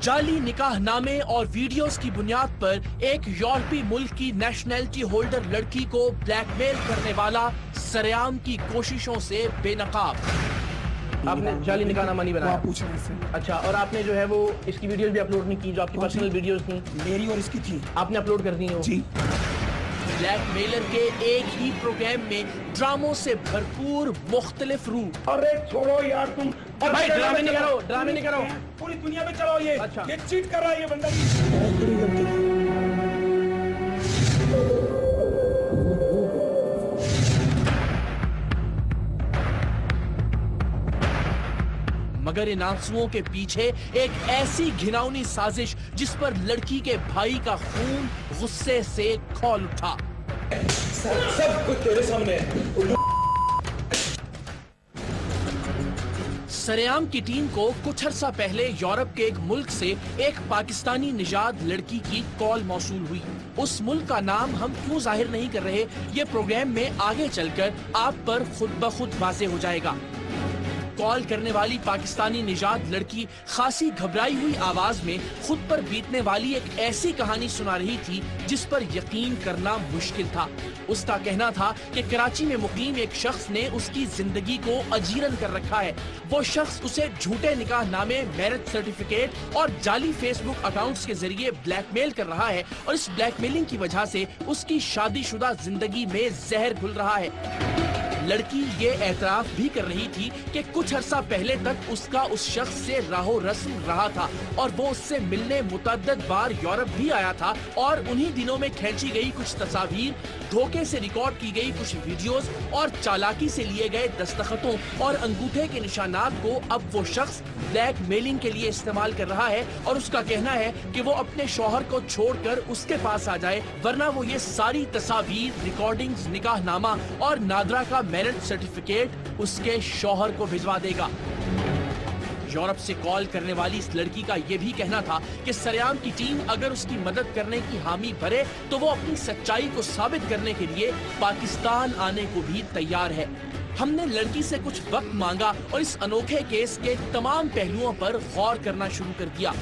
जाली निकाहनामे और वीडियोस की बुनियाद पर एक यूरोपीय मुल्क की नेशनैलिटी होल्डर लड़की को ब्लैकमेल करने वाला सरेआम की कोशिशों से बेनकाब। आपने जाली निकाहनामा नहीं बनाया? पूछ रहे हैं। अच्छा, और आपने जो है वो इसकी वीडियोस भी अपलोड नहीं की, जो आपकी पर्सनल वीडियोस थी? मेरी और इसकी थी। आपने अपलोड कर दी हो? जी। ब्लैकमेलर के एक ही प्रोग्राम में ड्रामों से भरपूर मुख्तलिफ रूप। अरे छोड़ो यार तुम। और भाई ड्रामे नहीं करो, ड्रामे नहीं करो। पूरी दुनिया में चलाओ ये। अच्छा। ये चीट कर रहा है ये बंदा। मगर इन आंसुओं के पीछे एक ऐसी घिनौनी साजिश जिस पर लड़की के भाई का खून गुस्से से खौल उठा। सब कुछ तेरे सामने है। सरेआम की टीम को कुछ अर्सा पहले यूरोप के एक मुल्क से एक पाकिस्तानी निजात लड़की की कॉल मौसूल हुई। उस मुल्क का नाम हम क्यों जाहिर नहीं कर रहे, ये प्रोग्राम में आगे चलकर आप पर खुद ब खुद वाज़ेह हो जाएगा। कॉल करने वाली पाकिस्तानी निजात लड़की खासी घबराई हुई आवाज में खुद पर बीतने वाली एक ऐसी कहानी सुना रही थी जिस पर यकीन करना मुश्किल था। उसका कहना था कि कराची में मुकीम एक शख्स ने उसकी जिंदगी को अजीरन कर रखा है। वो शख्स उसे झूठे निकाहनामे, मैरिज सर्टिफिकेट और जाली फेसबुक अकाउंट्स के जरिए ब्लैकमेल कर रहा है और इस ब्लैकमेलिंग की वजह से उसकी शादीशुदा जिंदगी में जहर घुल रहा है। लड़की ये एतराफ भी कर रही थी कि कुछ अर्सा पहले तक उसका उस शख्स से राहो रस्म रहा था और वो उससे मिलने मुतअद्दिद बार यूरोप भी आया था और उन्हीं दिनों में खींची गई कुछ तस्वीर, धोखे से रिकॉर्ड की गई कुछ वीडियोस और चालाकी से लिए गए दस्तखतों और अंगूठे के निशानात को अब वो शख्स ब्लैकमेलिंग के लिए इस्तेमाल कर रहा है और उसका कहना है कि वो अपने शौहर को छोड़कर उसके पास आ जाए, वरना वो ये सारी तस्वीर, रिकॉर्डिंग्स, निकाहनामा और नादरा का मैरिज सर्टिफिकेट उसके शौहर को भिजवा देगा। यूरोप से कॉल करने वाली इस लड़की का ये भी कहना था कि सरेआम की टीम अगर उसकी मदद करने की हामी भरे तो वो अपनी सच्चाई को साबित करने के लिए पाकिस्तान आने को भी तैयार है। हमने लड़की से कुछ वक्त मांगा और इस अनोखे केस के तमाम पहलुओं पर गौर करना शुरू कर दिया।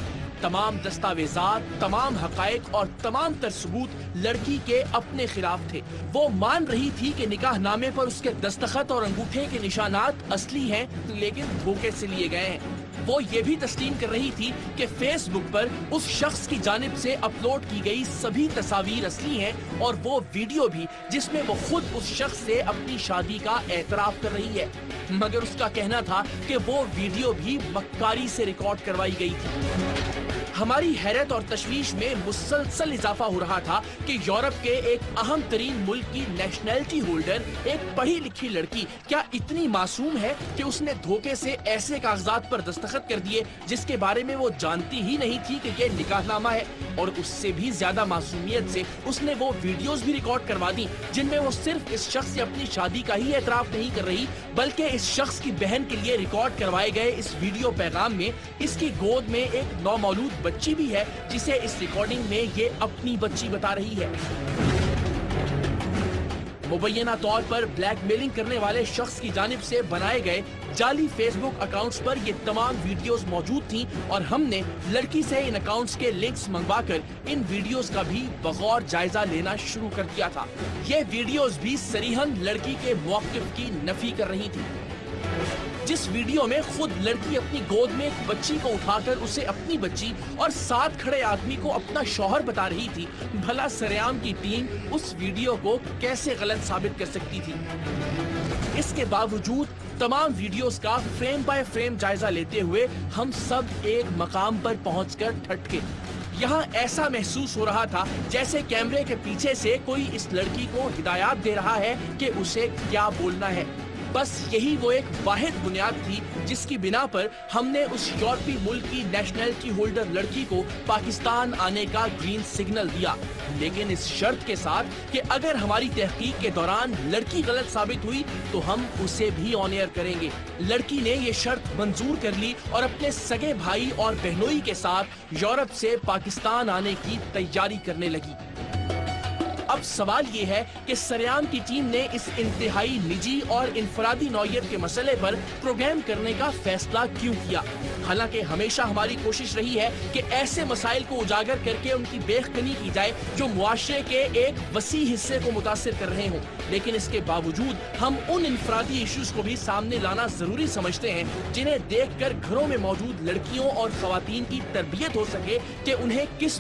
तमाम दस्तावेजात, तमाम हकायक और तमाम तर सबूत लड़की के अपने खिलाफ थे। वो मान रही थी कि निकाहनामे पर उसके दस्तखत और अंगूठे के निशानात असली हैं, लेकिन धोखे से लिए गए हैं। वो ये भी तस्लीम कर रही थी कि फेसबुक पर उस शख्स की जानिब से अपलोड की गई सभी तस्वीर असली हैं और वो वीडियो भी जिसमें वो खुद उस शख्स से अपनी शादी का एतराफ कर रही है। मगर उसका कहना था कि वो वीडियो भी मक्कारी से रिकॉर्ड करवाई गई थी। हमारी हैरत और तशवीश में मुसलसल इजाफा हो रहा था कि यूरोप के एक अहम तरीन मुल्क की नेशनैलिटी होल्डर, एक पढ़ी लिखी लड़की, क्या इतनी मासूम है कि उसने धोखे से ऐसे कागजात पर दस्तखत कर दिए जिसके बारे में वो जानती ही नहीं थी कि ये निकाहनामा है। और उससे भी ज्यादा मासूमियत से उसने वो वीडियोस भी रिकॉर्ड करवा दी जिनमें वो सिर्फ इस शख्स से अपनी शादी का ही एतराफ नहीं कर रही, बल्कि इस शख्स की बहन के लिए रिकॉर्ड करवाए गए इस वीडियो पैगाम में इसकी गोद में एक नौमौलूद बच्ची भी है जिसे इस रिकॉर्डिंग में ये अपनी बच्ची बता रही है। मुबैना तौर पर ब्लैकमेलिंग करने वाले शख्स की जानिब से बनाए गए जाली फेसबुक अकाउंट्स पर ये तमाम वीडियोस मौजूद थी और हमने लड़की से इन अकाउंट्स के लिंक्स मंगवाकर इन वीडियोस का भी बगौर जायजा लेना शुरू कर दिया था। ये वीडियोस भी सरीहन लड़की के मौक़िफ़ की नफी कर रही थी। जिस वीडियो में खुद लड़की अपनी गोद में एक बच्ची को उठाकर उसे अपनी बच्ची और साथ खड़े आदमी को अपना शौहर बता रही थी, भला सरेआम की टीम उस वीडियो को कैसे गलत साबित कर सकती थी। इसके बावजूद तमाम वीडियोस का फ्रेम बाय फ्रेम जायजा लेते हुए हम सब एक मकाम पर पहुंचकर ठटके। यहाँ ऐसा महसूस हो रहा था जैसे कैमरे के पीछे से कोई इस लड़की को हिदायत दे रहा है कि उसे क्या बोलना है। बस यही वो एक वाहिद बुनियाद थी जिसकी बिना पर हमने उस यूरोपीय मुल्क की नेशनैलिटी होल्डर लड़की को पाकिस्तान आने का ग्रीन सिग्नल दिया, लेकिन इस शर्त के साथ कि अगर हमारी तहकीक के दौरान लड़की गलत साबित हुई तो हम उसे भी ऑन एयर करेंगे। लड़की ने ये शर्त मंजूर कर ली और अपने सगे भाई और बहनोई के साथ यूरोप से पाकिस्तान आने की तैयारी करने लगी। अब अब सवाल ये है कि सरेआम की टीम ने इस इंतहाई निजी और इनफरादी नौयत के मसले पर प्रोग्राम करने का फैसला क्यों किया। हालांकि हमेशा हमारी कोशिश रही है कि ऐसे मसाइल को उजागर करके उनकी बेखनी की जाए जो मुआशरे के एक वसी हिस्से को मुतासिर कर रहे हों, लेकिन इसके बावजूद हम उन इनफरादी इश्यूज को भी सामने लाना जरूरी समझते हैं जिन्हें देखकर घरों में मौजूद लड़कियों और खवातीन की तरबियत हो सके कि उन्हें किस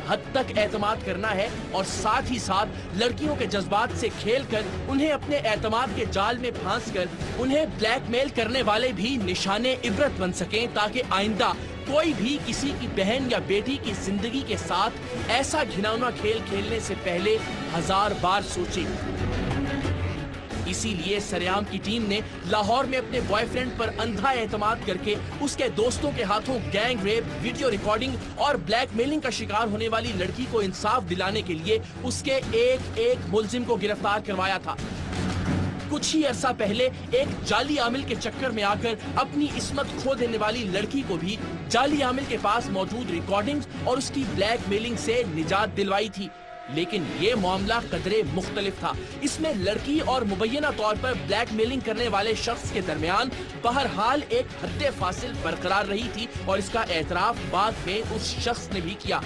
हद तक एतमाद करना है, और साथ ही साथ लड़कियों के जज्बात से खेलकर उन्हें अपने एतमाद के जाल में फांसकर उन्हें ब्लैकमेल करने वाले भी निशाने इबरत बन सकें, ताकि आइंदा कोई भी किसी की बहन या बेटी की जिंदगी के साथ ऐसा घिनौना खेल खेलने से पहले 1000 बार सोचे। इसीलिए सरेआम की टीम ने लाहौर में अपने बॉयफ्रेंड पर अंधा एतमाद करके उसके दोस्तों के हाथों गैंग रेप, वीडियो रिकॉर्डिंग और ब्लैकमेलिंग का शिकार होने वाली लड़की को इंसाफ दिलाने के लिए उसके एक मुलजिम को गिरफ्तार करवाया था। कुछ ही अरसा पहले एक जाली आमिल के चक्कर में आकर अपनी इस्मत खो देने वाली लड़की को भी जाली आमिल के पास मौजूद रिकॉर्डिंग्स और उसकी ब्लैकमेलिंग से निजात दिलवाई थी। लेकिन ये मामला कदरे मुख्तलिफ था। इसमें लड़की और मुबैना तौर पर ब्लैकमेलिंग करने वाले शख्स के दरमियान बहरहाल एक हद्दे फासिल बरकरार रही थी, और इसका एतराफ बाद में उस शख्स ने भी किया।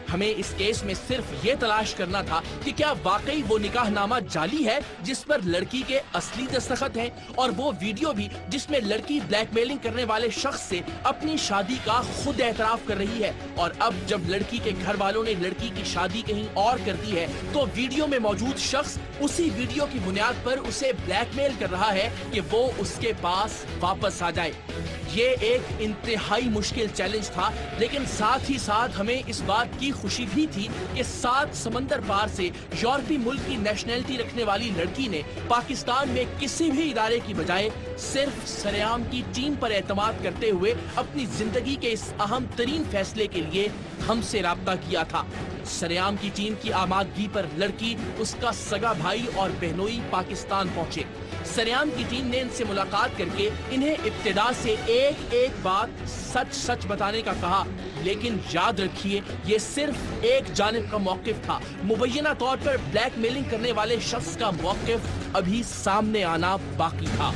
हमें इस केस में सिर्फ ये तलाश करना था कि क्या वाकई वो निकाहनामा जाली है जिस पर लड़की के असली दस्तखत हैं, और वो वीडियो भी जिसमें लड़की ब्लैकमेलिंग करने वाले शख्स से अपनी शादी का खुद एतराफ कर रही है। और अब जब लड़की के घर वालों ने लड़की की शादी कहीं और कर दी है, तो वीडियो में मौजूद शख्स उसी वीडियो की बुनियाद पर उसे ब्लैकमेल कर रहा है कि वो उसके पास वापस आ जाए। ये एक इंतहाई मुश्किल चैलेंज था, लेकिन साथ ही साथ हमें इस बात की खुशी भी थी कि 7 समंदर पार से यूरोपीय मुल्क की नेशनैलिटी रखने वाली लड़की ने पाकिस्तान में किसी भी इदारे की बजाय सिर्फ सरेआम की टीम पर एतमाद करते हुए अपनी जिंदगी के इस अहम तरीन फैसले के लिए हमसे राब्ता किया था। सरेआम की टीम की आमादगी पर लड़की, उसका सगा भाई और बहनोई पाकिस्तान पहुंचे। सरेआम की टीम ने इनसे मुलाकात करके इन्हें इब्तिदा से एक बात सच बताने का कहा, लेकिन याद रखिए ये सिर्फ एक जानिब का मौकिफ था। मुबैना तौर पर ब्लैकमेलिंग करने वाले शख्स का मौकिफ अभी सामने आना बाकी था।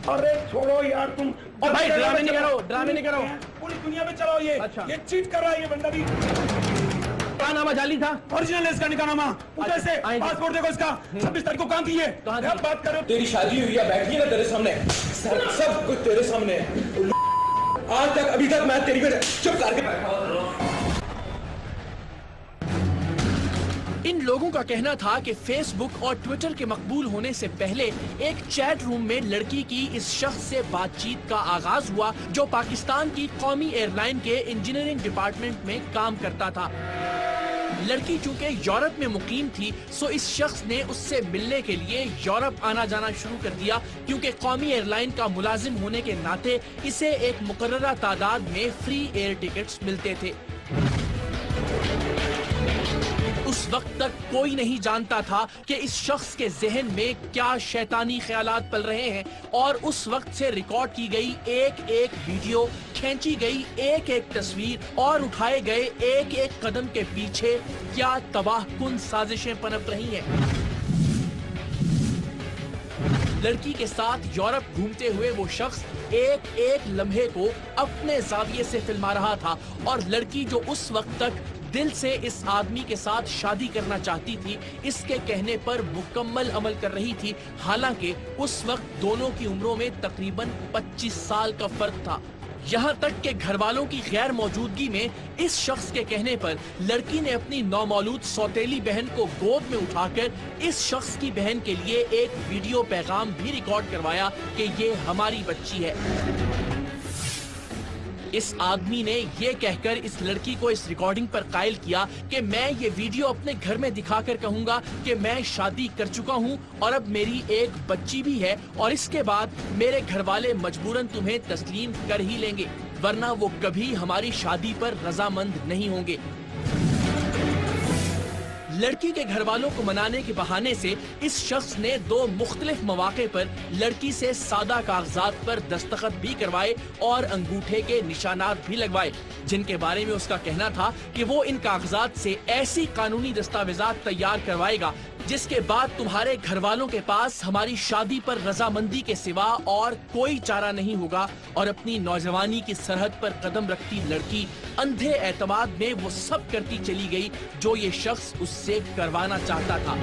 अरे छोड़ो यार तुम, और भाई ड्रामे नहीं करो। पूरी दुनिया में चलाओ ये। अच्छा। ये चीट कर रहा है ये बंदा भी। निकाहनामा जाली था, ओरिजिनल है इसका निकाहनामा। उधर से पासपोर्ट देखो इसका, 26 तारीख को कहाँ की है? अब बात करो। तेरी शादी हुई है, बैठी है ना तेरे सामने, सब कुछ तेरे सामने है। आज तक अभी तक मैं तेरी वजह चुप करके बैठा हूँ। इन लोगों का कहना था कि फेसबुक और ट्विटर के मकबूल होने से पहले एक चैट रूम में लड़की की इस शख्स से बातचीत का आगाज हुआ जो पाकिस्तान की कौमी एयरलाइन के इंजीनियरिंग डिपार्टमेंट में काम करता था। लड़की चूंकि यूरोप में मुकीम थी, सो इस शख्स ने उससे मिलने के लिए यूरोप आना जाना शुरू कर दिया, क्योंकि कौमी एयरलाइन का मुलाजिम होने के नाते इसे एक मुकर्ररा तादाद में फ्री एयर टिकट्स मिलते थे। उस वक्त तक कोई नहीं जानता था कि इस शख्स के जहन में क्या शैतानी ख्यालात पल रहे हैं, और उस वक्त से रिकॉर्ड की गई एक वीडियो, खींची गई एक तस्वीर और उठाए गए एक कदम के पीछे क्या तबाहकुन साजिशें पनप रही हैं। लड़की के साथ यूरोप घूमते हुए वो शख्स एक लम्हे को अपने जाविये से फिल्मा रहा था, और लड़की जो उस वक्त तक दिल से इस आदमी के साथ शादी करना चाहती थी, इसके कहने पर मुकम्मल अमल कर रही थी। हालांकि उस वक्त दोनों की उम्रों में तकरीबन 25 साल का फर्क था। यहाँ तक कि घर वालों की गैर मौजूदगी में इस शख्स के कहने पर लड़की ने अपनी नौमौलूद सौतेली बहन को गोद में उठाकर इस शख्स की बहन के लिए एक वीडियो पैगाम भी रिकॉर्ड करवाया कि ये हमारी बच्ची है। इस आदमी ने ये कहकर इस लड़की को इस रिकॉर्डिंग पर कायल किया कि मैं ये वीडियो अपने घर में दिखाकर कहूंगा कि मैं शादी कर चुका हूँ और अब मेरी एक बच्ची भी है, और इसके बाद मेरे घर वाले मजबूरन तुम्हें तस्लीम कर ही लेंगे, वरना वो कभी हमारी शादी पर रजामंद नहीं होंगे। लड़की के घर वालों को मनाने के बहाने से इस शख्स ने 2 मुख्तलिफ मौके पर लड़की से सादा कागजात पर दस्तखत भी करवाए और अंगूठे के निशानात भी लगवाए, जिनके बारे में उसका कहना था कि वो इन कागजात से ऐसी कानूनी दस्तावेजात तैयार करवाएगा जिसके बाद तुम्हारे घर वालों के पास हमारी शादी पर रजामंदी के सिवा और कोई चारा नहीं होगा। और अपनी नौजवानी की सरहद पर कदम रखती लड़की अंधे एतमाद में वो सब करती चली गई जो ये शख्स उससे करवाना चाहता था।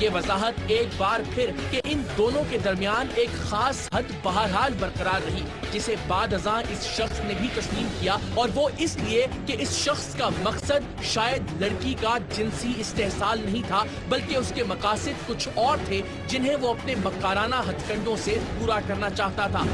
ये वजाहत एक बार फिर कि इन दोनों के दरमियान एक खास हद बहरहाल बरकरार रही, जिसे बादअज़ां इस शख्स ने भी तस्लीम किया, और वो इसलिए कि इस शख्स का मकसद शायद लड़की का जिनसी इस्तेहसाल नहीं था, बल्कि उसके मकासद कुछ और थे जिन्हें वो अपने मक्काराना हथकंडों से पूरा करना चाहता था।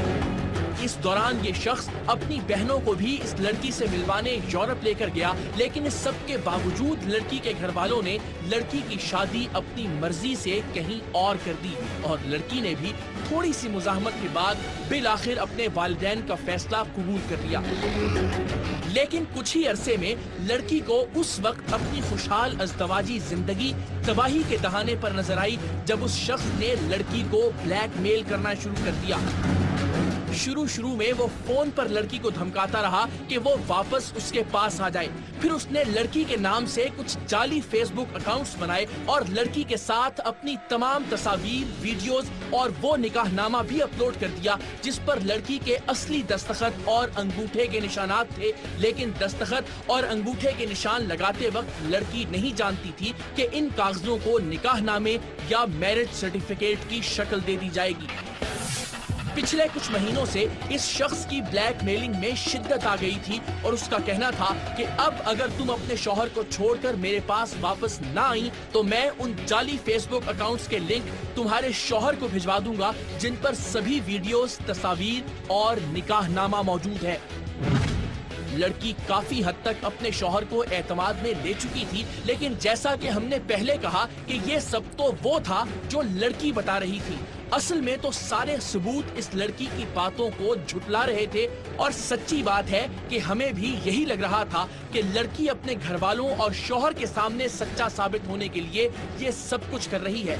इस दौरान ये शख्स अपनी बहनों को भी इस लड़की से मिलवाने यूरोप लेकर गया, लेकिन इस सब के बावजूद लड़की के घर वालों ने लड़की की शादी अपनी मर्जी से कहीं और कर दी और लड़की ने भी थोड़ी सी मुज़ाहमत के बाद बिल-आखिर अपने वालिदैन का फैसला कबूल कर लिया। लेकिन कुछ ही अरसे में लड़की को उस वक्त अपनी खुशहाल अज़दवाजी जिंदगी तबाही के दहाने पर नजर आई जब उस शख्स ने लड़की को ब्लैकमेल करना शुरू कर दिया। शुरू में वो फोन पर लड़की को धमकाता रहा कि वो वापस उसके पास आ जाए। फिर उसने लड़की के नाम से कुछ जाली फेसबुक अकाउंट्स बनाए और लड़की के साथ अपनी तमाम तस्वीर, वीडियोस और वो निकाहनामा भी अपलोड कर दिया जिस पर लड़की के असली दस्तखत और अंगूठे के निशानात थे। लेकिन दस्तखत और अंगूठे के निशान लगाते वक्त लड़की नहीं जानती थी कि इन कागजों को निकाहनामे या मैरिज सर्टिफिकेट की शक्ल दे दी जाएगी। पिछले कुछ महीनों से इस शख्स की ब्लैकमेलिंग में शिद्दत आ गई थी और उसका कहना था कि अब अगर तुम अपने शौहर को छोड़कर मेरे पास वापस ना आई तो मैं उन जाली फेसबुक अकाउंट्स के लिंक तुम्हारे शौहर को भिजवा दूंगा जिन पर सभी वीडियोस, तस्वीर और निकाहनामा मौजूद है। लड़की काफी हद तक अपने शौहर को एतमाद में ले चुकी थी, लेकिन जैसा कि हमने पहले कहा कि ये सब तो वो था जो लड़की बता रही थी। असल में तो सारे सबूत इस लड़की की बातों को झुटला रहे थे और सच्ची बात है कि हमें भी यही लग रहा था कि लड़की अपने घर वालों और शौहर के सामने सच्चा साबित होने के लिए ये सब कुछ कर रही है,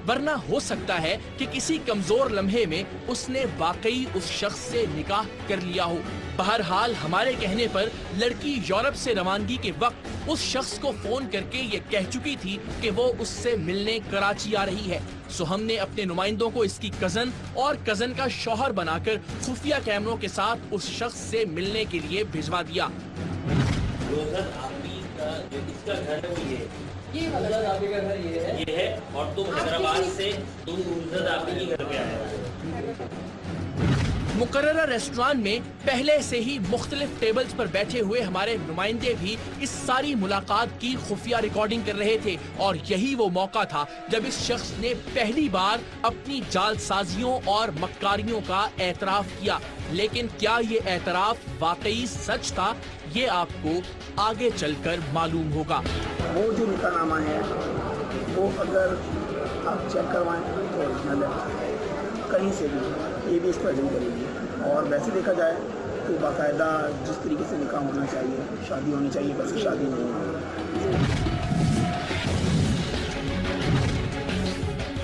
वरना हो सकता है कि किसी कमजोर लम्हे में उसने वाकई उस शख्स से निकाह कर लिया हो। बहरहाल हमारे कहने पर लड़की यूरोप से रवानगी के वक्त उस शख्स को फोन करके ये कह चुकी थी कि वो उससे मिलने कराची आ रही है। सो हमने अपने नुमाइंदों को इसकी कजन और कजन का शौहर बनाकर खुफिया कैमरों के साथ उस शख्स से मिलने के लिए भिजवा दिया। इसका घर है ये आपके का घर ये है और तुम हैदराबाद से तुम आपके ही घर पे आए हो। मुकर्ररा रेस्टोरेंट में पहले से ही मुख्तलिफ टेबल्स पर बैठे हुए हमारे नुमाइंदे भी इस सारी मुलाकात की खुफिया रिकॉर्डिंग कर रहे थे और यही वो मौका था जब इस शख्स ने पहली बार अपनी जालसाजियों और मक्कारियों का एतराफ किया। लेकिन क्या ये एतराफ वाकई सच था, ये आपको आगे चलकर मालूम होगा। वो जो निकाहनामा है वो अगर आप चेक करवाएं तो ओरिजिनल है, कहीं से भी ये भी इसको एजेंट करेगी। और वैसे देखा जाए तो बाकायदा जिस तरीके से निकाह होना चाहिए, शादी होनी चाहिए, वैसे शादी नहीं है।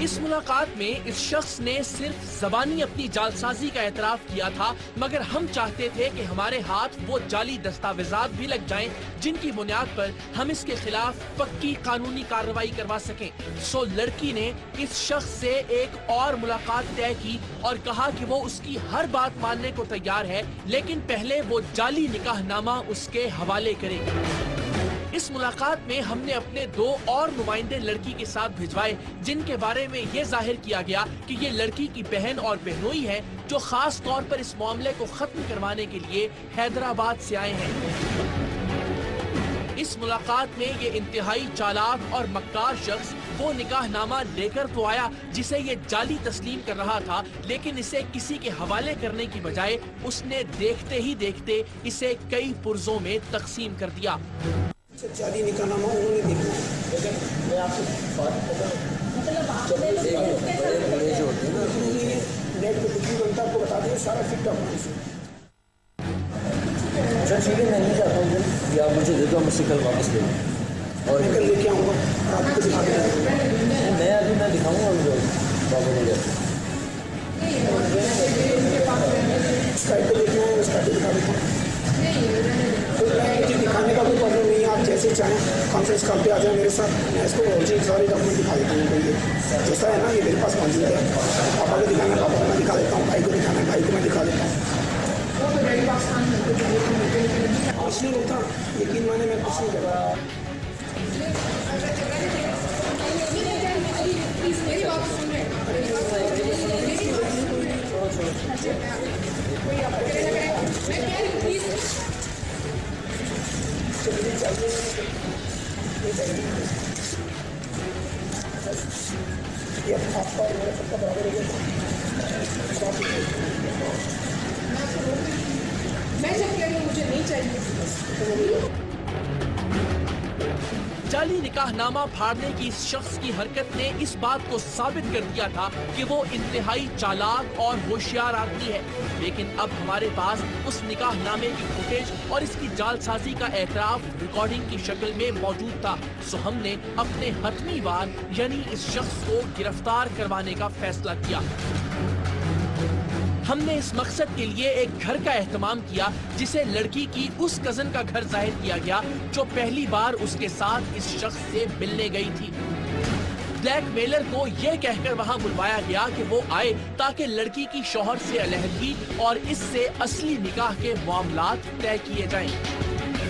इस मुलाकात में इस शख्स ने सिर्फ ज़बानी अपनी जालसाजी का एतराफ किया था, मगर हम चाहते थे कि हमारे हाथ वो जाली दस्तावेजात भी लग जाएं जिनकी बुनियाद पर हम इसके खिलाफ पक्की कानूनी कार्रवाई करवा सकें। सो लड़की ने इस शख्स से एक और मुलाकात तय की और कहा कि वो उसकी हर बात मानने को तैयार है, लेकिन पहले वो जाली निकाहनामा उसके हवाले करेगी। इस मुलाकात में हमने अपने 2 और नुमाइंदे लड़की के साथ भिजवाए जिनके बारे में ये जाहिर किया गया कि ये लड़की की बहन और बहनोई है जो खास तौर पर इस मामले को खत्म करवाने के लिए हैदराबाद से आए हैं। इस मुलाकात में ये इंतहाई चालाक और मक्कार शख्स वो निकाहनामा लेकर तो आया जिसे ये जाली तस्लीम कर रहा था, लेकिन इसे किसी के हवाले करने की बजाय उसने देखते ही देखते इसे कई पुर्जों में तकसीम कर दिया। जाली निकाहनामा उन्होंने देखा, लेकिन मैं आपसे बात कर रहा हूँ, बड़े जो होते हैं ना नेट पे कुछ भी बनता है आपको बता देंगे, सारा फिट आप अच्छा ठीक है, मैं नहीं चाहता हूँ कि आप मुझे दे दो, मुझसे कल वापस ले लो। और मैं कल लेके आऊँगा आपको दिखा दूँगा। मैं अभी मैं दिखाऊँगा उनको बाबू को स्काइप पे देखना है, स्काइप पे दिखा देता हूँ। मुझे दिखाने का कोई प्रॉब्लम नहीं है, आप जैसे चाहें कॉन्फ्रेंस कॉल पे आ जाए मेरे साथ, मैं इसको ओरिजिनल सारे डॉक्यूमेंट दिखा देता हूँ। कोई जैसा है ना, ये मेरे पास मौजूद है। पापा को दिखाना है, पापा को मैं दिखा देता हूँ, भाई को दिखाना है, भाई को मैं दिखा देता हूँ। कुछ नहीं होता, यकीन माने मैं कुछ नहीं कर रहा। ये आपका और मेरा सबका बराबर हो गया। मैं जब कह रही हूँ मुझे नहीं चाहिए। जाली निकाहनामा फाड़ने की इस शख्स की हरकत ने इस बात को साबित कर दिया था कि वो इंतहाई चालाक और होशियार आदमी है। लेकिन अब हमारे पास उस निकाहनामे की फुटेज और इसकी जालसाजी का एतराफ रिकॉर्डिंग की शक्ल में मौजूद था। सो हमने अपने हतमी वार यानी इस शख्स को गिरफ्तार करवाने का फैसला किया। हमने इस मकसद के लिए एक घर का एहतमाम किया जिसे लड़की की उस कजन का घर जाहिर किया गया जो पहली बार उसके साथ इस शख्स से मिलने गई थी। ब्लैकमेलर को यह कहकर वहां बुलवाया गया कि वो आए ताकि लड़की की शौहर से अलहदगी और इससे असली निकाह के मामलात तय किए जाएं।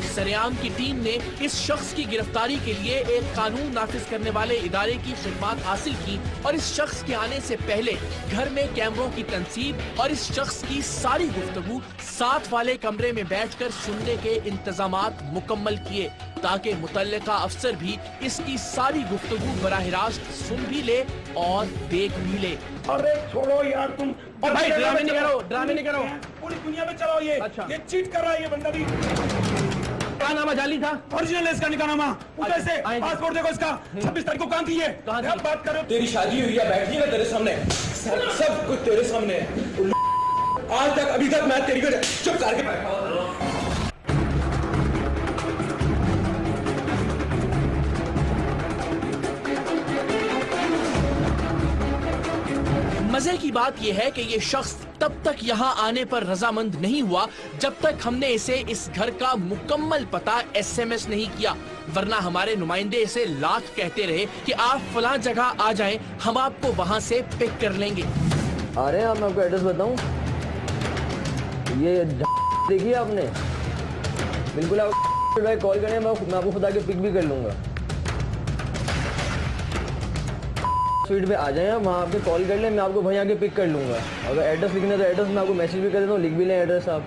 सरेआम की टीम ने इस शख्स की गिरफ्तारी के लिए एक कानून नाफिज करने वाले इदारे की खिदमत हासिल की और इस शख्स के आने से पहले घर में कैमरों की तनसीब और इस शख्स की सारी गुफ्तगू साथ वाले कमरे में बैठकर सुनने के इंतजामात मुकम्मल किए ताकि मुतल्लिका अफसर भी इसकी सारी गुफ्तगू बराह रास्त सुन भी ले और देख भी ले। अरे छोड़ो यार तुम। और भाई ड्रामे नहीं करो, ड्रामे नहीं करो। पूरी दुनिया में चलाओ ये। अच्छा। ये चीट कर रहा है ये बंदा भी। निकाहनामा जाली था, ओरिजिनल है इसका निकाहनामा। उधर से पासपोर्ट देखो इसका, 26 तारीख को कहाँ थी ये? आप बात करो। तेरी शादी हुई है, बैठी है ना तेरे सामने, सब कुछ तेरे सामने है। आज तक अभी तक मैं तेरी को चुप करके बैठा हुआ। मजे की बात यह है कि ये शख्स तब तक यहाँ आने पर रजामंद नहीं हुआ जब तक हमने इसे इस घर का मुकम्मल पता SMS नहीं किया, वरना हमारे नुमाइंदे इसे लाख कहते रहे कि आप फलां जगह आ जाएं, हम आपको वहाँ से पिक कर लेंगे। आ रहे हैं आप, मैं आपको एड्रेस बताऊं। ये देखिए आपने, बिल्कुल आप कॉल करें, मैं आपको खुदा के पिक भी कर लूंगा। स्पीड पे आ जाएं, वहाँ आपके कॉल कर लें, मैं आपको वहीं आके पिक कर लूंगा। अगर एड्रेस लिखना है तो एड्रेस मैं आपको मैसेज भी कर देता हूँ, लिख भी लें एड्रेस आप।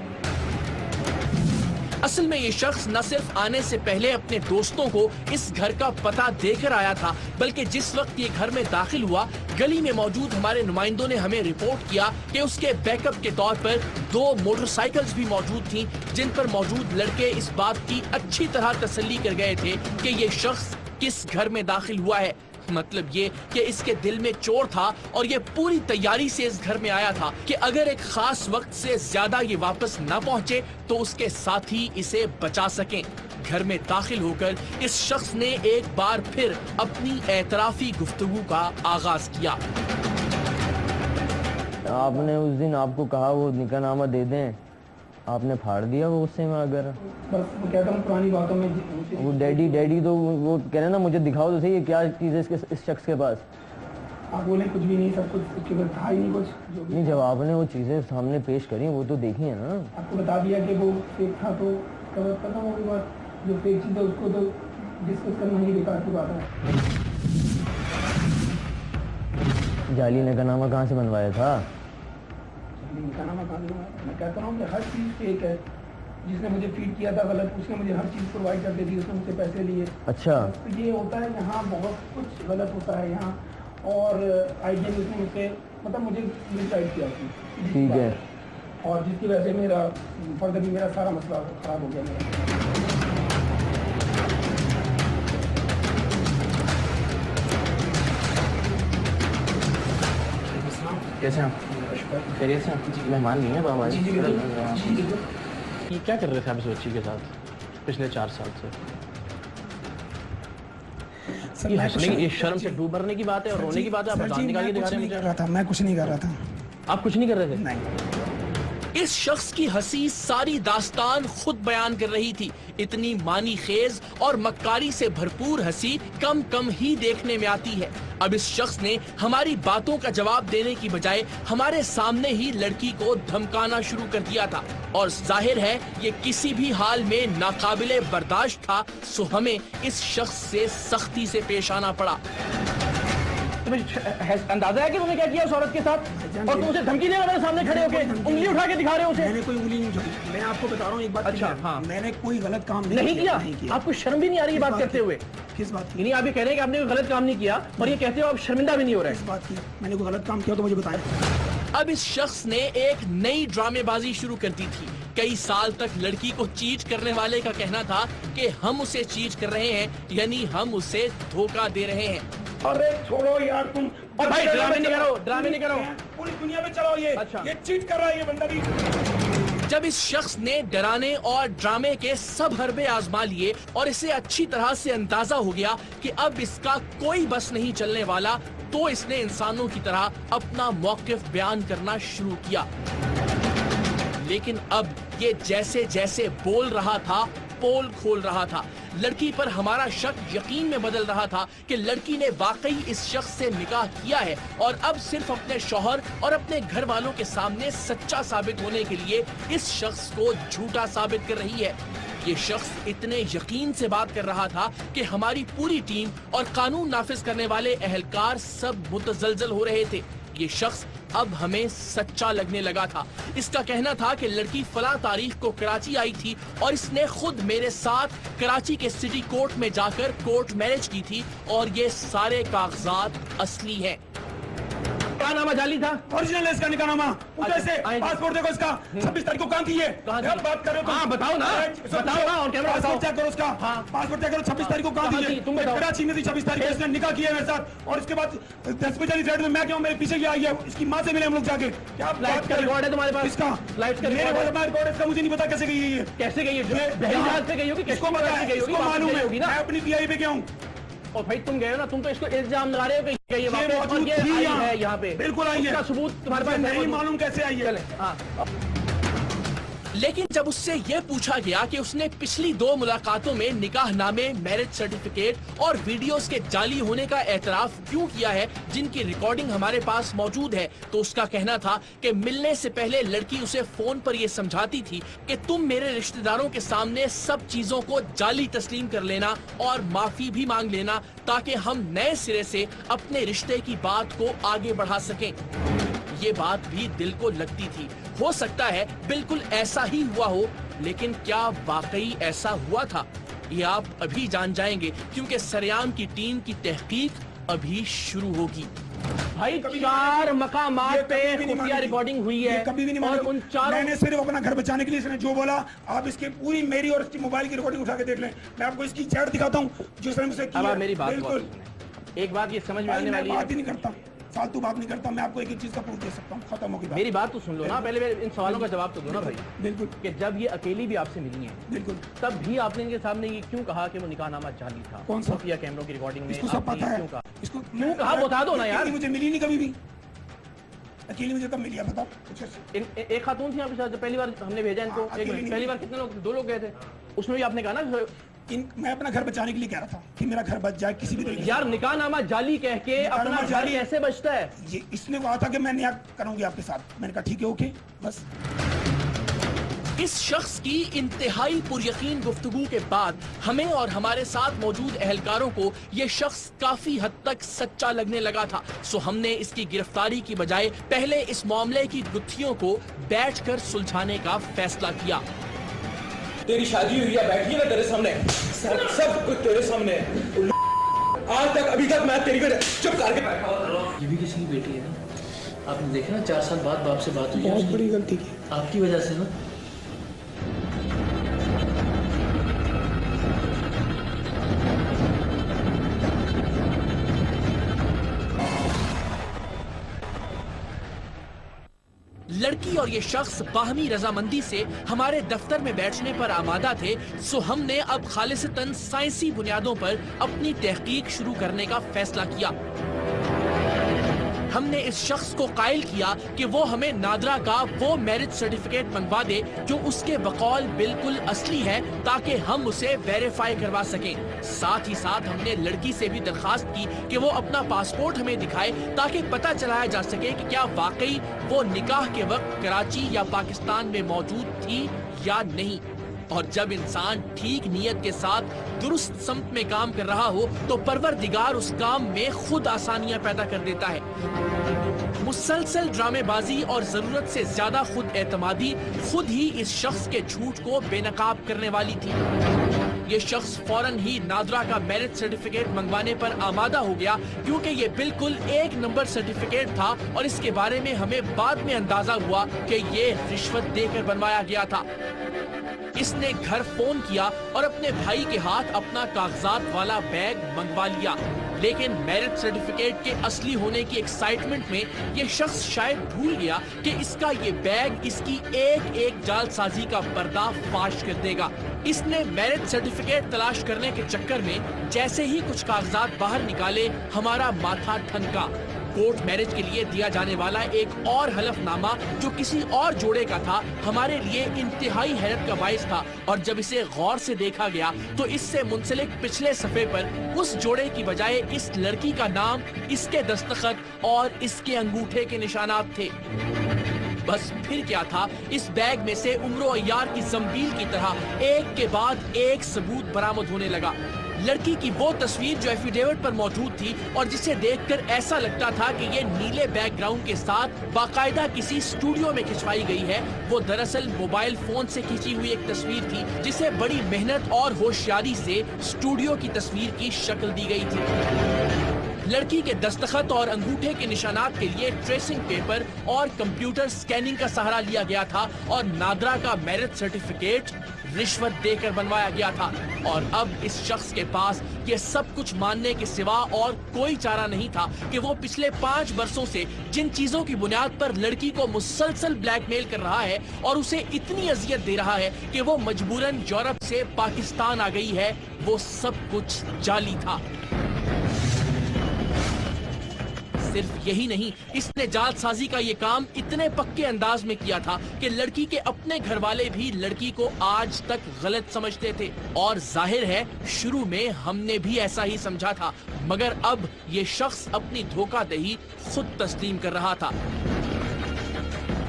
असल में ये शख्स न सिर्फ आने से पहले अपने दोस्तों को इस घर का पता देकर आया था, बल्कि जिस वक्त ये घर में दाखिल हुआ, गली में मौजूद हमारे नुमाइंदों ने हमें रिपोर्ट किया कि उसके बैकअप के तौर पर 2 मोटरसाइकिल्स भी मौजूद थीं, जिन पर मौजूद लड़के इस बात की अच्छी तरह तसल्ली कर गए थे कि ये शख्स किस घर में दाखिल हुआ है। मतलब ये कि इसके दिल में चोर था और ये पूरी तैयारी से इस घर में आया था कि अगर एक खास वक्त से ज्यादा ये वापस न पहुंचे तो उसके साथी इसे बचा सकें। घर में दाखिल होकर इस शख्स ने एक बार फिर अपनी एतराफी गुफ्तगू का आगाज किया। आपने उस दिन आपको कहा वो निकाहनामा दे दें, आपने फाड़ दिया वो उससे में। अगर बस क्या कहूँ, पुरानी बातों में वो डैडी तो वो कह रहे ना मुझे दिखाओ तो सही ये क्या चीज़ है इस शख्स के पास। आप बोले कुछ भी नहीं, सब कुछ उसके बाद था ही नहीं कुछ। जो नहीं, जब आपने वो चीज़ें सामने पेश करी वो तो देखी है ना। आपको बता दिया कि वो फेक था तो खत्म हो गई बात। जो फेक चीज़ है उसको तो डिस्कस करना ही बेकार की बात है। जाली निकाहनामा कहाँ से बनवाया था? निकाहनामा कहाँ से? मैं कहता हूँ कि हर चीज़ फेक है। जिसने मुझे फीड किया था गलत, उसने मुझे हर चीज़ प्रोवाइड कर दी थी, उसने मुझसे पैसे लिए। अच्छा, तो ये होता है यहाँ, बहुत कुछ गलत होता है यहाँ। और आइडिया उसने मुझसे मतलब मुझे मिसगाइड किया उसने। ठीक है। और जिसकी वजह से मेरा फर्दर भी मेरा सारा मसला खराब हो गया मेरा। कैसे हैं आप? खैरियत से? मेहमान नहीं है बाबा? ये क्या कर रहे थे आप इस बच्ची के साथ पिछले 4 साल से? सर, मैं कुछ ये शर्म से डूब मरने की बात है और रोने की बात है। आप दांत निकाल के दिखा रहे हैं मुझे। मैं कुछ नहीं कर रहा था। आप कुछ नहीं कर रहे थे? नहीं। इस शख्स की हंसी सारी दास्तान खुद बयान कर रही थी। इतनी मानी खेज और मक्कारी से भरपूर हंसी कम कम ही देखने में आती है। अब इस शख्स ने हमारी बातों का जवाब देने की बजाय हमारे सामने ही लड़की को धमकाना शुरू कर दिया था और जाहिर है ये किसी भी हाल में नाकाबिले बर्दाश्त था। सो हमें इस शख्स से सख्ती से पेश आना पड़ा। अंदाजा है कि तुमने क्या किया उस औरत के साथ? और तुम उसे धमकी देगा मेरे सामने खड़े होकर, उंगली उठा के दिखा रहे हो उसे? मैंने कोई उंगली नहीं उठाई। मैं आपको बता रहा हूँ एक बात। अच्छा, हाँ। मैंने कोई गलत काम नहीं किया। आपको शर्म भी नहीं आ रही बात करते हुए? किस बात की? नहीं, आप ये कह रहे हैं कि आपने कोई गलत काम नहीं किया और ये कहते हो आप शर्मिंदा भी नहीं हो रहे? किस बात की? मैंने कोई गलत काम किया तो मुझे बताएं। अब इस शख्स ने एक नई ड्रामेबाजी शुरू कर दी थी। कई साल तक लड़की को चीट करने वाले का कहना था कि हम उसे चीट कर रहे हैं, यानी हम उसे धोखा दे रहे हैं। अरे छोड़ो यार तुम। और भाई ड्रामे नहीं करो, ड्रामे नहीं करो। पूरी दुनिया में चलाओ ये। अच्छा। ये चीट कर रहा है ये बंदा भी। जब इस शख्स ने डराने और ड्रामे के सब हरबे आजमा लिए और इसे अच्छी तरह से अंदाजा हो गया कि अब इसका कोई बस नहीं चलने वाला, तो इसने इंसानों की तरह अपना मौकिफ बयान करना शुरू किया। लेकिन अब ये जैसे जैसे बोल रहा था, पोल खोल रहा था। लड़की पर हमारा शक यकीन में बदल रहा था कि लड़की ने वाकई इस शख्स से निकाह किया है और अब सिर्फ अपने शौहर और अपने घर वालों के सामने सच्चा साबित होने के लिए इस शख्स को झूठा साबित कर रही है। ये शख्स इतने यकीन से बात कर रहा था कि हमारी पूरी टीम और कानून नाफिज करने वाले अहलकार सब मुतजलजल हो रहे थे। ये शख्स अब हमें सच्चा लगने लगा था। इसका कहना था कि लड़की फला तारीख को कराची आई थी और इसने खुद मेरे साथ कराची के सिटी कोर्ट में जाकर कोर्ट मैरिज की थी और ये सारे कागजात असली हैं। निकाहनामा जाली था? ओरिजिनल है इसका निकाहनामा। उधर से पासपोर्ट देखो इसका। 26 तारीख को कहाँ की है? बात करो। हाँ बताओ ना, बताओ ना। और कैमरा पासपोर्ट चेक करो उसका। पासपोर्ट चेक करो। 26 तारीख को कहाँ की है? तुम बताओ। कराची में थी 26 तारीख को। इसने निकाह किया मेरे साथ और इसके बाद 10 बजे फ्लाइट में मैं क्यों मेरे पीछे आई है? इसकी माँ से मिले हम लोग जाके। क्या फ्लाइट का रिकॉर्ड है तुम्हारे पास? इसका फ्लाइट का रिकॉर्ड है इसका। मुझे नहीं पता कैसे गई है ये। कैसे गई है? जहाज पे गई होगी, किसको पता है? इसको मालूम है। मैं अपनी पीआई पे गया हूँ। और भाई तुम गए हो ना, तुम तो इसको इल्जाम लगा रहे हो कि गई है वहाँ पे और ये आई है यहाँ पे। बिल्कुल आई है। उसका सबूत तुम्हारे पास नहीं मालूम कैसे आई है। चले, हाँ। लेकिन जब उससे यह पूछा गया कि उसने पिछली 2 मुलाकातों में निकाहनामे, मैरिज सर्टिफिकेट और वीडियोस के जाली होने का एतराफ क्यों किया है, जिनकी रिकॉर्डिंग हमारे पास मौजूद है, तो उसका कहना था कि मिलने से पहले लड़की उसे फोन पर यह समझाती थी कि तुम मेरे रिश्तेदारों के सामने सब चीजों को जाली तस्लीम कर लेना और माफी भी मांग लेना, ताकि हम नए सिरे से अपने रिश्ते की बात को आगे बढ़ा सकें। ये बात भी दिल को लगती थी। हो सकता है बिल्कुल ऐसा ही हुआ हो, लेकिन क्या वाकई ऐसा हुआ था, ये आप अभी जान जाएंगे, क्योंकि सरेआम की टीम की तहकीक अभी शुरू होगी। भाई 4 मकामात पे खुफिया रिकॉर्डिंग हुई है। कभी भी नहीं और उन चारों मैंने सिर्फ अपना घर बचाने के लिए इसने जो बोला, आप इसके पूरी मेरी और इसकी मोबाइल की रिकॉर्डिंग उठा के देख लें। मैं आपको इसकी चैट दिखाता हूँ जो इसने मुझसे की है। मेरी बात बिल्कुल। एक बात ये समझ में आने वाली है। बात ही नहीं करता, फालतू बात नहीं करता। मैं आपको एक चीज का प्रूफ दे सकता हूँ। खत्म होगी बात। मेरी बात तो सुन लो ना, पहले इन सवालों का जवाब तो दो ना भाई। बिल्कुल। कि जब ये अकेली भी आपसे मिली है, बिल्कुल, तब भी आपने इनके सामने ये क्यों कहा कि वो निकाहनामा जाली था? कौन सा? खुफिया कैमरों की रिकॉर्डिंग में इसको सब पता है। क्यों कहा? इसको क्यों कहा बता दो ना यार। मुझे मिली नहीं कभी भी। अकेली मुझे कब मिली है बताओ? एक खातून थी आपके साथ पहली बार हमने भेजा इनको। पहली बार कितने लोग? 2 लोग गए थे। उसमें भी आपने कहा ना मैं अपना घर बचाने के लिए कह रहा था कि मेरा घर बच जाए किसी भी तरीके। यार निकाहनामा जाली कह के अपना घर ऐसे बचता है? ये इसने कहा था कि मैं न्याय करूंगी आपके साथ। मैंने कहा ठीक है, ओके, बस। इस शख्स की इंतहाई पुरयकीन गुफ्तगू के बाद हमें और हमारे साथ मौजूद अहलकारों को यह शख्स काफी हद तक सच्चा लगने लगा था। सो हमने इसकी गिरफ्तारी की बजाय पहले इस मामले की गुत्थियों को बैठकर सुलझाने का फैसला किया। तेरी शादी हुई है, बैठी है ना तेरे सामने, सब कुछ तेरे सामने। आज तक अभी तक मैं तेरी पे चुप करके बैठा हूं। ये भी किसी की बेटी है ना? आपने देखा ना 4 साल बाद बाप से बात हुई। बहुत बड़ी गलती की आपकी वजह से ना। लड़की और ये शख्स बाहमी रजामंदी से हमारे दफ्तर में बैठने पर आमादा थे, सो हमने अब खालिसतन साइंसी बुनियादों पर अपनी तहकीक शुरू करने का फैसला किया। हमने इस शख्स को कायल किया कि वो हमें नादरा का वो मैरिज सर्टिफिकेट मंगवा दे जो उसके बकौल बिल्कुल असली है, ताकि हम उसे वेरीफाई करवा सकें। साथ ही साथ हमने लड़की से भी दरखास्त की कि वो अपना पासपोर्ट हमें दिखाए, ताकि पता चलाया जा सके कि क्या वाकई वो निकाह के वक्त कराची या पाकिस्तान में मौजूद थी या नहीं। और जब इंसान ठीक नीयत के साथ दुरुस्त समत में काम कर रहा हो तो परवरदिगार उस काम में खुद आसानियां पैदा कर देता है। मुसलसल ड्रामेबाजी और जरूरत से ज्यादा खुद एतमादी खुद ही इस शख्स के झूठ को बेनकाब करने वाली थी। ये शख्स फौरन ही नादरा का मैरिज सर्टिफिकेट मंगवाने पर आमादा हो गया, क्योंकि ये बिल्कुल एक नंबर सर्टिफिकेट था और इसके बारे में हमें बाद में अंदाजा हुआ कि ये रिश्वत देकर बनवाया गया था। इसने घर फोन किया और अपने भाई के हाथ अपना कागजात वाला बैग मंगवा लिया, लेकिन मैरिज सर्टिफिकेट के असली होने की एक्साइटमेंट में ये शख्स शायद भूल गया कि इसका ये बैग इसकी एक एक जालसाजी का पर्दाफाश कर देगा। इसने मैरिज सर्टिफिकेट तलाश करने के चक्कर में जैसे ही कुछ कागजात बाहर निकाले, हमारा माथा ठनका। कोर्ट मैरिज के लिए दिया जाने वाला एक और हलफनामा जो किसी और जोड़े का था, हमारे लिए इंतहाई हैरत का बाइस था। और जब इसे गौर से देखा गया तो इससे मुंसलिक पिछले सफे पर उस जोड़े की बजाय इस लड़की का नाम, इसके दस्तखत और इसके अंगूठे के निशानात थे। बस फिर क्या था, इस बैग में से उम्र अय्यार की जंबील की तरह एक के बाद एक सबूत बरामद होने लगा। लड़की की वो तस्वीर जो एफिडेविट पर मौजूद थी और जिसे देखकर ऐसा लगता था कि ये नीले बैकग्राउंड के साथ बाकायदा किसी स्टूडियो में खिंचवाई गई है, वो दरअसल मोबाइल फोन से खींची हुई एक तस्वीर थी, जिसे बड़ी मेहनत और होशियारी से स्टूडियो की तस्वीर की शक्ल दी गई थी। लड़की के दस्तखत और अंगूठे के निशानात के लिए ट्रेसिंग पेपर और कंप्यूटर स्कैनिंग का सहारा लिया गया था और नादरा का मैरिज सर्टिफिकेट रिश्वत देकर बनवाया गया था। और अब इस शख्स के पास ये सब कुछ मानने के सिवा और कोई चारा नहीं था कि वो पिछले 5 वर्षों से जिन चीजों की बुनियाद पर लड़की को मुसलसल ब्लैकमेल कर रहा है और उसे इतनी अजियत दे रहा है कि वो मजबूरन यूरोप से पाकिस्तान आ गई है, वो सब कुछ जाली था। सिर्फ यही नहीं, इसने जालसाजी का ये काम इतने पक्के अंदाज में किया था कि लड़की के अपने घर वाले भी लड़की को आज तक गलत समझते थे। और जाहिर है शुरू में हमने भी ऐसा ही समझा था, मगर अब ये शख्स अपनी धोखाधड़ी खुद तस्लीम कर रहा था।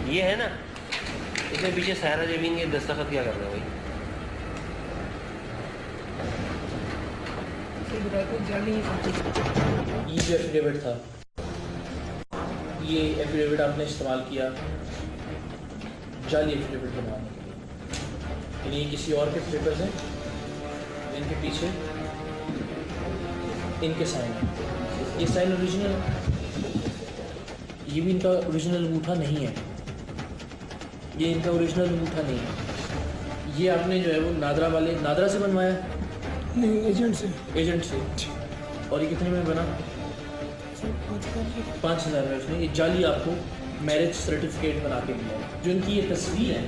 ये है ना, इसमें पीछे सारा जमीन के दस्तखत क्या कर रहे हो भाई? ये जो एफिडेविट था, ये एफिडेविट आपने इस्तेमाल किया जाली एफिडेविट बनवाने के लिए, यानी किसी और के पेपर्स हैं, इनके पीछे इनके साइन है, ये साइन ओरिजिनल, ये भी इनका ओरिजिनल अंगूठा नहीं है, ये इनका ओरिजिनल अंगूठा नहीं है। ये आपने जो है वो नादरा से बनवाया? नहीं, एजेंट से। और ये कितने में बना? 5,000 में उसने ये जाली आपको मैरिज सर्टिफिकेट बना के दिया। जो इनकी ये तस्वीर है,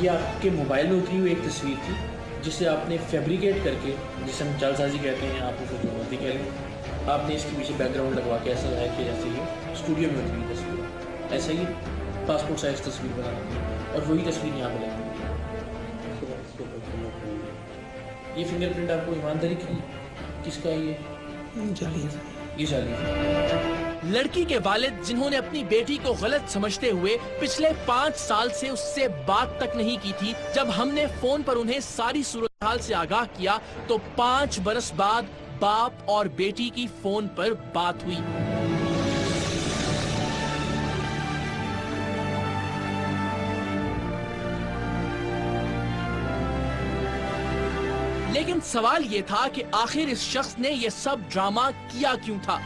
ये आपके मोबाइल में उतरी हुई एक तस्वीर थी, जिसे आपने फैब्रिकेट करके, जिसे हम जालसाजी कहते हैं, आप उसको जो मर्जी कह लें, आपने इसके पीछे बैकग्राउंड लगवा के ऐसा है कि जैसे ये स्टूडियो में उतरी हुई तस्वीर, ऐसा ही पासपोर्ट साइज तस्वीर बना दी और वही तस्वीर यहाँ पर लगी। ये फिंगरप्रिंट आपको ईमानदारी की किसका है? ये जाली। लड़की के वालिद जिन्होंने अपनी बेटी को गलत समझते हुए पिछले 5 साल से उससे बात तक नहीं की थी, जब हमने फोन पर उन्हें सारी सूरत हाल से आगाह किया तो 5 बरस बाद बाप और बेटी की फोन पर बात हुई। लेकिन सवाल ये था कि आखिर इस शख्स ने ये सब ड्रामा किया क्यों था?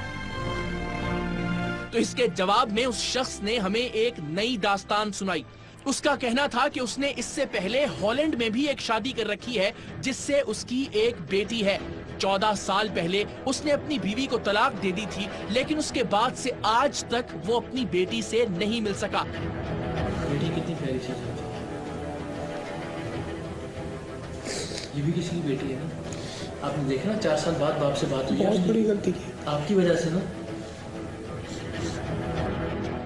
तो इसके जवाब में उस शख्स ने हमें एक नई दास्तान सुनाई। उसका कहना था कि उसने इससे पहले हॉलैंड में भी एक शादी कर रखी है, जिससे उसकी एक बेटी है। 14 साल पहले उसने अपनी बीवी को तलाक दे दी थी, लेकिन उसके बाद से आज तक वो अपनी बेटी से नहीं मिल सका। बेटी कितनी प्यारी चीज है, ये भी किसी की बेटी है ना। आपने देखा ना 4 साल बाद बाप से बात हुई, बहुत बड़ी गलती की आपकी वजह से ना।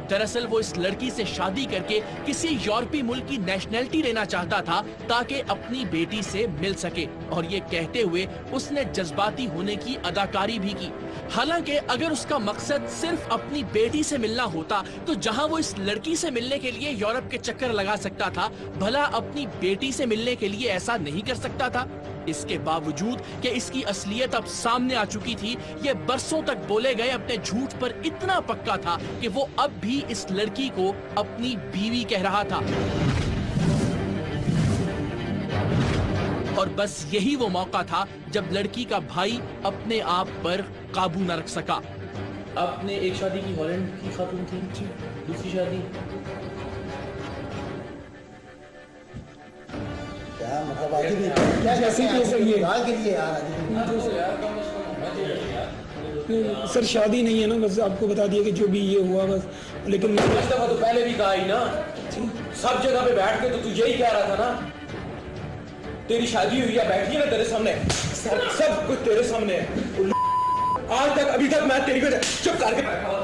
दरअसल वो इस लड़की से शादी करके किसी यूरोपीय मुल्क की नेशनैलिटी लेना चाहता था ताकि अपनी बेटी से मिल सके, और ये कहते हुए उसने जज्बाती होने की अदाकारी भी की। हालांकि अगर उसका मकसद सिर्फ अपनी बेटी से मिलना होता तो जहां वो इस लड़की से मिलने के लिए यूरोप के चक्कर लगा सकता था, भला अपनी बेटी से मिलने के लिए ऐसा नहीं कर सकता था? इसके बावजूद कि इसकी असलियत अब सामने आ चुकी थी, ये बरसों तक बोले गए अपने झूठ पर इतना पक्का था कि वो अब भी इस लड़की को अपनी बीवी कह रहा था। और बस यही वो मौका था जब लड़की का भाई अपने आप पर काबू न रख सका। आपने एक शादी की हॉलैंड की खातून थी, दूसरी शादी क्या मतलब आगे भी क्या कैसे के लिए यार सर शादी नहीं है ना, बस आपको बता दिया कि जो भी ये हुआ बस। लेकिन इस दफा तो पहले भी कहा ही ना, सब जगह पे बैठ के तो तू यही कह रहा था ना, तेरी शादी हुई है, बैठी है ना तेरे सामने, सब कुछ तेरे सामने है। आज तक अभी तक मैं तेरी वजह चुप करके बैठा हुआ।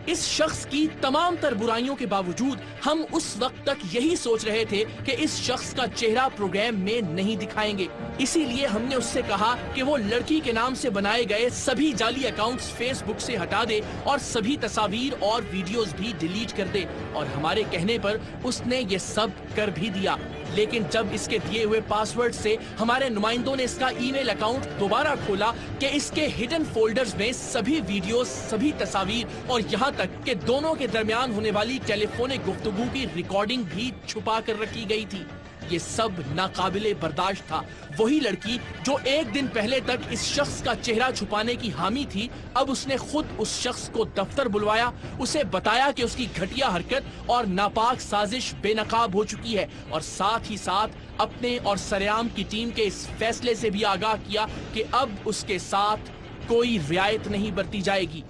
इस शख्स की तमाम तर बुराइयों के बावजूद हम उस वक्त तक यही सोच रहे थे कि इस शख्स का चेहरा प्रोग्राम में नहीं दिखाएंगे। इसीलिए हमने उससे कहा कि वो लड़की के नाम से बनाए गए सभी जाली अकाउंट्स फेसबुक से हटा दे और सभी तस्वीर और वीडियोस भी डिलीट कर दे, और हमारे कहने पर उसने ये सब कर भी दिया। लेकिन जब इसके दिए हुए पासवर्ड से हमारे नुमाइंदों ने इसका ईमेल अकाउंट दोबारा खोला कि इसके हिडन फोल्डर्स में सभी वीडियोस, सभी तस्वीर और यहाँ तक कि दोनों के दरमियान होने वाली टेलीफोनिक गुफ्तगू की रिकॉर्डिंग भी छुपा कर रखी गई थी। ये सब नाकाबिले बर्दाश्त था। वही लड़की जो एक दिन पहले तक इस शख्स का चेहरा छुपाने की हामी थी, अब उसने खुद उस शख्स को दफ्तर बुलवाया, उसे बताया कि उसकी घटिया हरकत और नापाक साजिश बेनकाब हो चुकी है, और साथ ही साथ अपने और सरेआम की टीम के इस फैसले से भी आगाह किया कि अब उसके साथ कोई रियायत नहीं बरती जाएगी।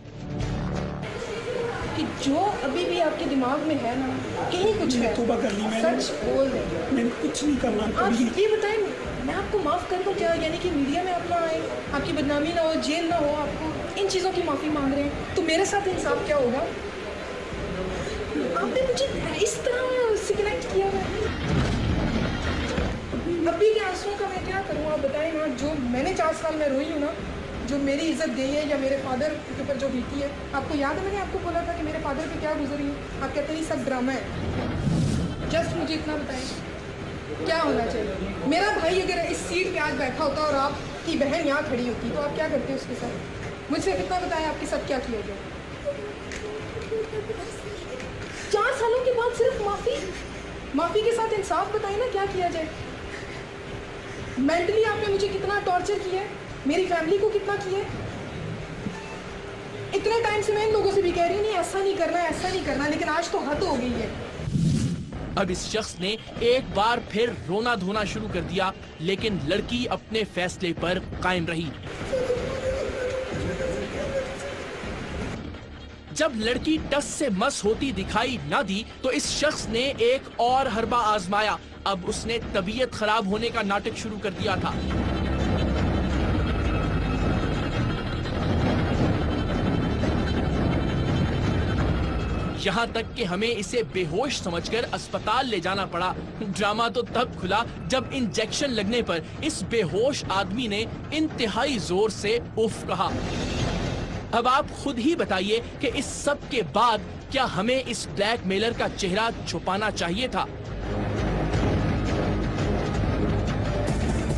कि जो अभी भी आपके दिमाग में है ना, कहीं कुछ है, तौबा कर ली मैंने, सच बोल रहे। मैंने कुछ नहीं करना। आप ये बताएं, मैं आपको माफ कर दूं क्या? यानी कि मीडिया में आप ना आए, आपकी बदनामी ना हो, जेल ना हो, आपको इन चीज़ों की माफ़ी मांग रहे हैं, तो मेरे साथ इंसाफ क्या होगा? आपने मुझे इस तरह से कनेक्ट किया है। अभी के आंसुओं का मैं क्या करूँ, आप बताएं ना। जो मैंने 4 साल में रोई हूँ ना, जो मेरी इज्जत गई है या मेरे फादर के ऊपर जो बीती है, आपको याद है मैंने आपको बोला था कि मेरे फादर पे क्या गुजरी है? आप कहते हैं ये सब ड्रामा है। जस्ट मुझे इतना बताएं क्या होना चाहिए? मेरा भाई अगर इस सीट पे आज बैठा होता और आपकी बहन यहाँ खड़ी होती तो आप क्या करते उसके साथ? मुझसे कितना बताएं आपके साथ क्या किया जाए? 4 सालों के बाद सिर्फ माफी के साथ इंसाफ बताएं ना, क्या किया जाए? मेंटली आपने मुझे कितना टॉर्चर किया है, मेरी फैमिली को कितना किया है। इतने टाइम से मैं इन लोगों से भी कह रही नहीं ऐसा नहीं करना, ऐसा नहीं करना, लेकिन आज तो हद हो गई है। अब इस शख्स ने एक बार फिर रोना धोना शुरू कर दिया, लेकिन लड़की अपने फैसले पर कायम रही। जब लड़की टस से मस होती दिखाई न दी तो इस शख्स ने एक और हरबा आजमाया। अब उसने तबीयत खराब होने का नाटक शुरू कर दिया था। यहाँ तक कि हमें इसे बेहोश समझकर अस्पताल ले जाना पड़ा। ड्रामा तो तब खुला जब इंजेक्शन लगने पर इस बेहोश आदमी ने इंतहाई जोर से उफ कहा। अब आप खुद ही बताइए कि इस सब के बाद क्या हमें इस ब्लैकमेलर का चेहरा छुपाना चाहिए था?